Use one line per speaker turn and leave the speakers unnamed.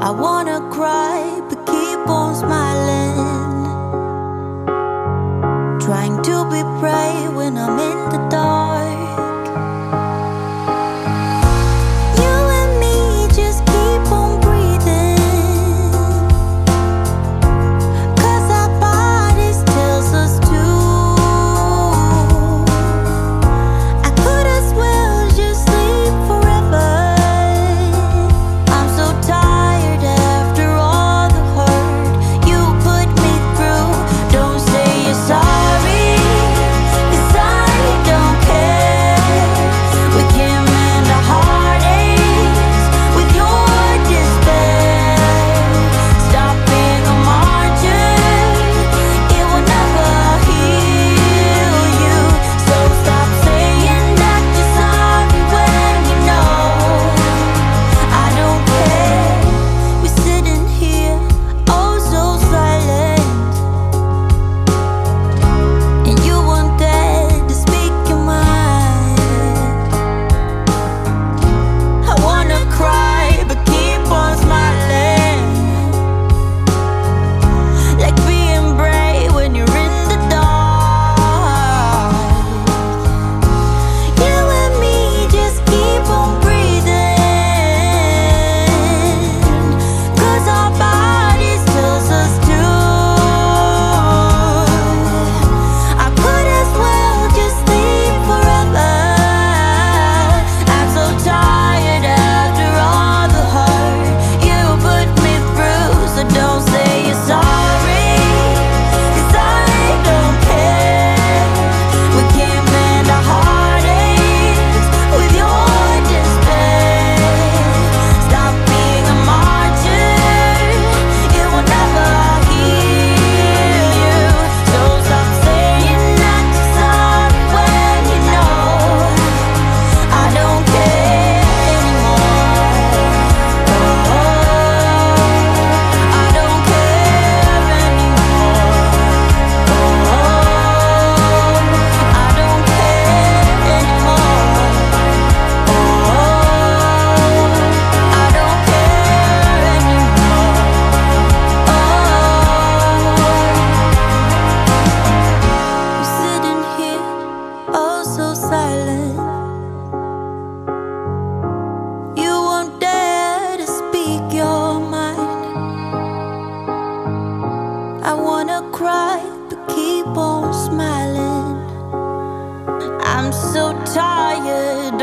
I wanna cry, but keep on smiling. Trying to be brave when I'm in the dark. You and me just keep on breathing, 'cause our bodies tells us to. I could as well just sleep forever. I'm so tired after all the hurt you put me through. Don't say you're sorry, 'cause I don't care. We can mend our heartaches with your despair. Stop being a martyr, it will never heal you. So stop saying that you're sorry when you know I don't care. We're sitting here, oh so silent, and you weren't there to speak your mind. I wanna cry, but keep on smiling. Like being brave when you're in the dark. You and me just keep on breathing, 'cause our bodies tells us to. I could as well just sleep forever. I'm so tired after all the hurt you put me through. So don't say you're sorry, 'cause I don't care. We can't mend our heartaches with your despair. Stop being a martyr, it will never heal you. So stop saying that you're sorry when you know I don't care anymore. Oh, I don't care anymore. Oh, I don't care anymore. Oh, I don't care anymore. We're sitting here, oh so silent. You won't dare to speak your mind. I wanna cry, but keep on smiling. I'm so tired